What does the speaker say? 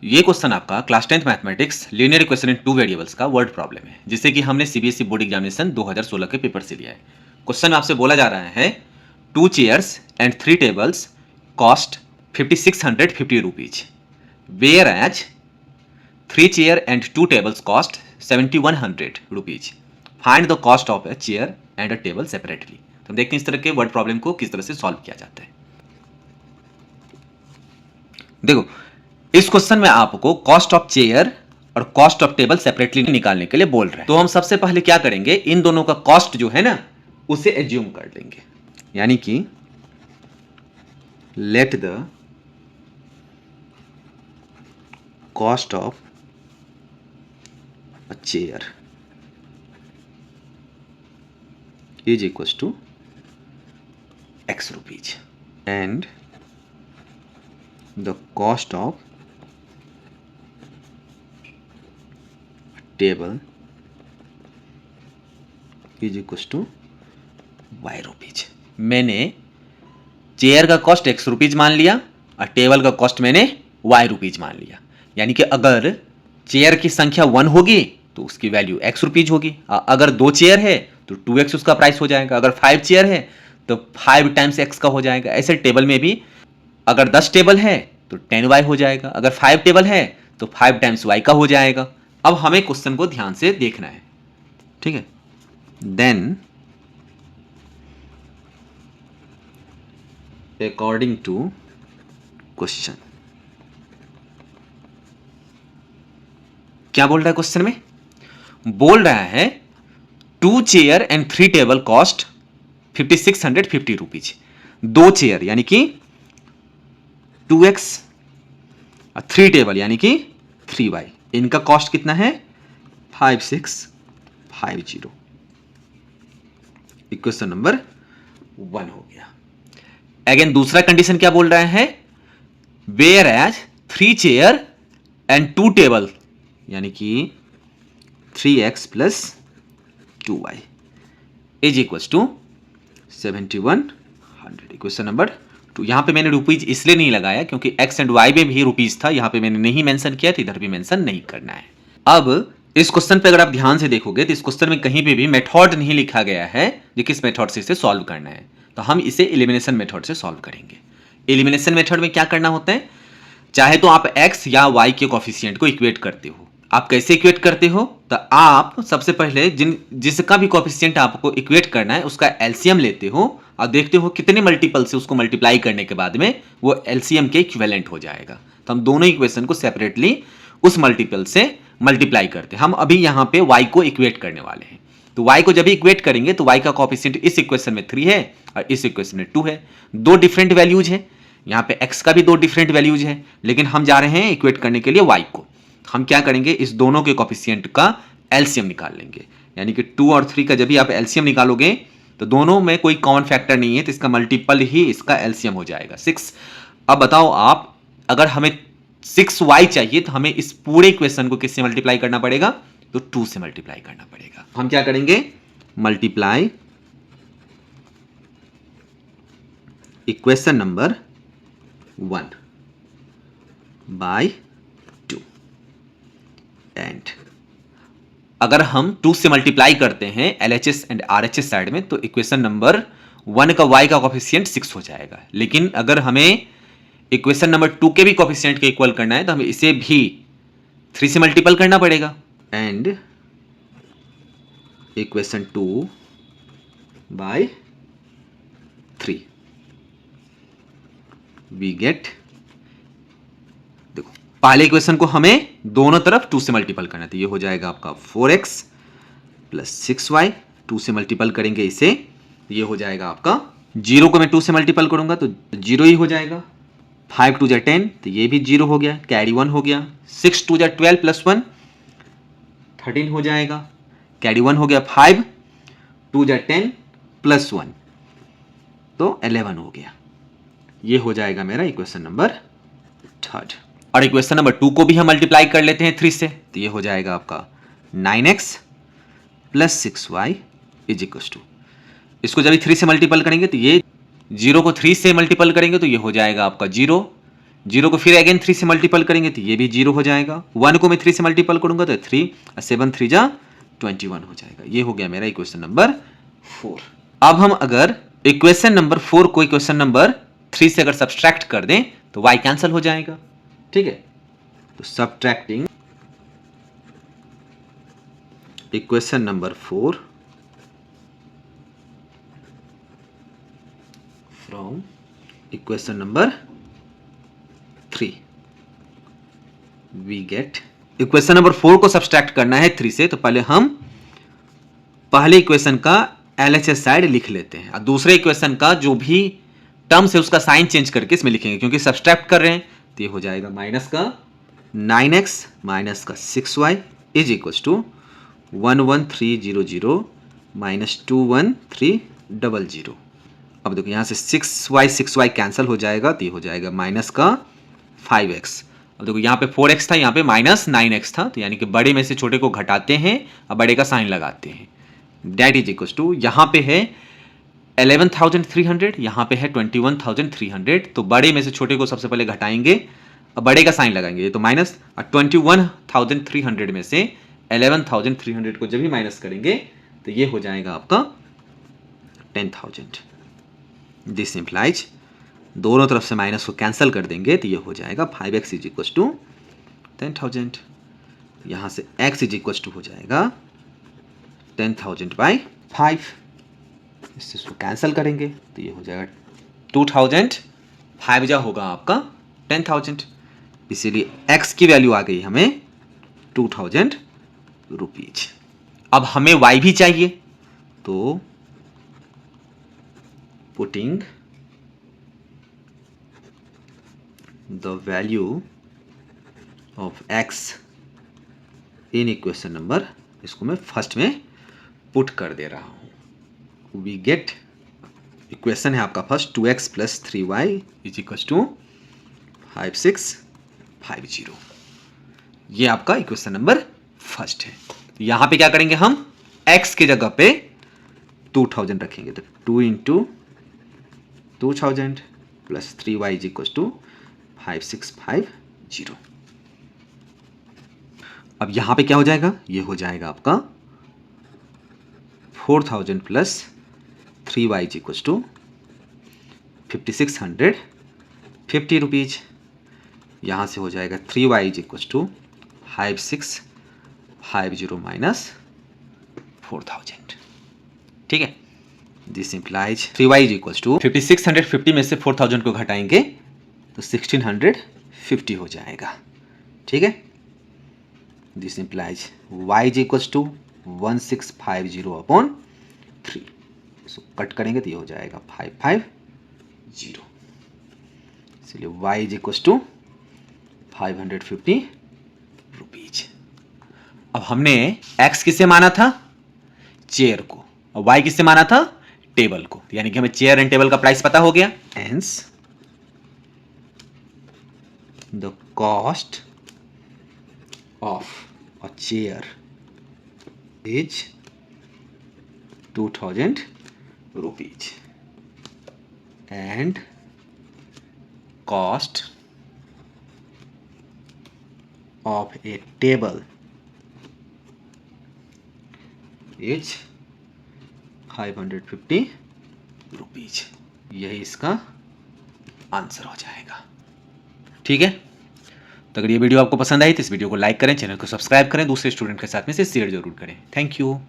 ये क्वेश्चन आपका class 10th mathematics linear equation in two variables का वर्ड प्रॉब्लम है, जिसे कि हमने सीबीएसई बोर्ड एग्जामिनेशन 2016 के पेपर से लिया है। क्वेश्चन में आपसे बोला जा रहा है 2 chairs and 3 tables cost 5650 rupees, whereas 3 chair and 2 tables cost 7100 rupees. Find the cost of a chair and a table separately. तो हम देखते हैं इस तरह के वर्ड प्रॉब्लम को किस तरह से सॉल्व किया जाता है। देखो, इस क्वेश्चन में आपको कॉस्ट ऑफ चेयर और कॉस्ट ऑफ टेबल सेपरेटली निकालने के लिए बोल रहे हैं। तो हम सबसे पहले क्या करेंगे, इन दोनों का कॉस्ट जो है ना उसे एज्यूम कर लेंगे, यानी कि let the cost of a chair is equal to x rupees and the cost of table is equal to y rupees. मैंने चेयर का कॉस्ट x रुपीज मान लिया और टेबल का कॉस्ट मैंने y रुपीज मान लिया। यानी कि अगर चेयर की संख्या 1 होगी तो उसकी वैल्यू x रुपीज होगी, अगर 2 चेयर है तो 2x उसका प्राइस हो जाएगा, अगर 5 चेयर है तो 5 टाइम्स x का हो जाएगा। ऐसे टेबल में भी अगर 10 टेबल है तो 10y हो जाएगा, अगर 5 टेबल है तो 5 टाइम्स y का हो जाएगा। अब हमें क्वेश्चन को ध्यान से देखना है, ठीक है। देन अकॉर्डिंग टू क्वेश्चन, क्या बोल रहा है क्वेश्चन में? बोल रहा है 2 chair and 3 table cost 5650 rupees. 2 chair यानी कि 2x, 3 टेबल यानी कि 3y, इनका कॉस्ट कितना है 5650। इक्वेशन नंबर 1 हो गया। अगेन दूसरा कंडीशन क्या बोल रहा है, whereas 3 chair and 2 table यानी कि 3x plus 2y is equal to 7100। Equation number 2। यहां पे मैंने रुपीज इसलिए नहीं लगाया क्योंकि x एंड y में भी रुपीज था, यहां पे मैंने नहीं मेंशन किया, तो इधर भी मेंशन नहीं करना है। अब इस क्वेश्चन पे अगर आप ध्यान से देखोगे तो इस क्वेश्चन में कहीं पे भी मेथड नहीं लिखा गया है कि किस मेथड से इसे सॉल्व करना है। तो हम इसे एलिमिनेशन मेथड से सॉल्व करेंगे। एलिमिनेशन मेथड में क्या करना होता है, चाहे तो आप x या y के कोफिशिएंट को इक्वेट करते हो। आप कैसे इक्वेट करते हो, तो आप सबसे पहले जिसका भी कोफिशिएंट आपको इक्वेट करना है उसका एलसीएम लेते हो और देखते हो कितने मल्टीपल से उसको मल्टीप्लाई करने के बाद में वो एलसीएम के इक्विवेलेंट हो जाएगा। तो हम दोनों इक्वेशन को सेपरेटली उस मल्टीपल से मल्टीप्लाई करते हैं। हम अभी यहां पे y को इक्वेट करने वाले हैं, तो y को जब भी इक्वेट करेंगे तो y का कोफिशिएंट इस इक्वेशन में 3 है और इस इक्वेशन में 2 है। दो डिफरेंट वैल्यूज है, यहां पे x का भी दो डिफरेंट वैल्यूज है, लेकिन हम जा रहे हैं इक्वेट करने के लिए y को। हम क्या करेंगे, इस दोनों के कोफिशिएंट का एलसीएम निकाल लेंगे। यानी कि 2 और 3 का जब भी आप एलसीएम निकालोगे तो दोनों में कोई कॉमन फैक्टर नहीं है, तो इसका मल्टीपल ही इसका एलसीएम हो जाएगा 6। अब बताओ आप, अगर हमें 6y चाहिए तो हमें इस पूरे इक्वेशन को किससे मल्टीप्लाई करना पड़ेगा, तो 2 से मल्टीप्लाई करना पड़ेगा। हम क्या करेंगे, multiply equation number 1 by 2 and अगर हम 2 से मल्टीप्लाई करते हैं LHS एंड RHS साइड में तो इक्वेशन नंबर 1 का y का कोफिशिएंट 6 हो जाएगा। लेकिन अगर हमें इक्वेशन नंबर 2 के भी कोफिशिएंट के इक्वल करना है तो हमें इसे भी 3 से मल्टीपल करना पड़ेगा। And equation 2 by 3 we get, देखो पहले इक्वेशन को हमें दोनों तरफ 2 से मल्टीपल करना है, तो ये हो जाएगा आपका 4x प्लस 6y। 2 से मल्टीपल करेंगे इसे, ये हो जाएगा आपका 0 को मैं 2 से मल्टीपल करूंगा तो 0 ही हो जाएगा। 5 2 10, तो ये भी 0 हो गया, कैरी 1 हो गया। 6 2 12 प्लस 1 13 हो जाएगा, कैरी 1 हो गया। 5 2 10 प्लस 1 तो 11 हो गया। ये हो जाएगा मेरा इक्वेशन नंबर 3। और इक्वेशन नंबर 2 को भी हम मल्टीप्लाई कर लेते हैं 3 से, तो ये हो जाएगा आपका 9x plus 6y is equal to, इसको जब 3 से मल्टीपल करेंगे तो ये 0 को 3 से मल्टीपल करेंगे तो ये हो जाएगा आपका 0, 0 को फिर अगेन 3 से मल्टीपल करेंगे तो ये भी 0 हो जाएगा। 1 को मैं 3 से मल्टीपल करूंगा तो 3 और 7 3 जा 21 हो जाएगा। ये हो गया मेरा इक्वेशन नंबर 4। अब हम अगर इक्वेशन नंबर 4 को इक्वेशन नंबर 3 से अगर सब्सट्रैक्ट कर दें तो y कैंसिल हो जाएगा। ठीक है, तो subtracting equation number 4 from equation number 3 we get, equation number 4 को सब्सट्रैक्ट करना है 3 से, तो पहले हम पहले इक्वेशन का LHS साइड लिख लेते हैं और दूसरे इक्वेशन का जो भी टर्म्स है उसका साइन चेंज करके इसमें लिखेंगे, क्योंकि सब्सट्रैक्ट कर रहे हैं। तो ये हो जाएगा माइनस का 9x माइनस का 6y is equal to 11300 minus 21300। अब देखो यहाँ से 6y कैंसिल हो जाएगा तो ये हो जाएगा माइनस का 5x। अब देखो यहाँ पे 4x था, यहाँ पे माइनस 9x था, तो यानी कि बड़े में से छोटे को घटाते हैं और बड़े का साइन लगाते हैं। दैट इज इक्वल टू, यहाँ पे है 11,300, यहाँ पे है 21,300, तो बड़े में से छोटे को सबसे पहले घटाएंगे और बड़े का साइन लगाएंगे, ये तो माइनस, और 21,300 में से 11,300 को जब भी माइनस करेंगे तो ये हो जाएगा आपका 10,000। दिस इंप्लाइज, दोनों तरफ से माइनस को कैंसिल कर देंगे तो ये हो जाएगा 5x इज इक्वल टू 10,000। यहाँ से x इज इक्वल टू हो जाएगा 10,000 बाई 5, इसको कैंसिल करेंगे तो ये हो जाएगा 2,000, 5 जा होगा आपका 10,000, इसीलिए x की वैल्यू आ गई हमें 2,000 रुपीज। अब हमें y भी चाहिए, तो putting the value of x in equation number, इसको मैं फर्स्ट में पुट कर दे रहा हूं। we get, इक्वेशन है आपका first 2x plus 3y is equal to 5650। ये आपका इक्वेशन नंबर फर्स्ट है। यहां पे क्या करेंगे हम, x की जगह पे 2000 रखेंगे, तो 2 into 2000 plus 3y is equal to 5650। अब यहां पे क्या हो जाएगा, ये हो जाएगा आपका 4000 plus 3y is equal to 5650 rupees. यहां से हो जाएगा 3y is equal to 5650 minus 4000। ठीक है, this implies 3y is equal to 5650 में से 4000 को घटाएंगे तो 1650 हो जाएगा। ठीक है, this implies y is equal to 1650 upon 3, इसको कट करेंगे तो ये हो जाएगा 550, इसलिए y is equal to 550 rupees. अब हमने x किससे माना था, चेयर को, और y किससे माना था, टेबल को, यानी कि हमें चेयर एंड टेबल का प्राइस पता हो गया। Hence the cost of a chair is 2,000 rupees and cost of a table is 550 rupees। यही इसका आंसर हो जाएगा। ठीक है, तो अगर ये वीडियो आपको पसंद आई तो इस वीडियो को लाइक करें, चैनल को सब्सक्राइब करें, दूसरे स्टूडेंट के साथ में से शेयर जरूर करें। Thank you.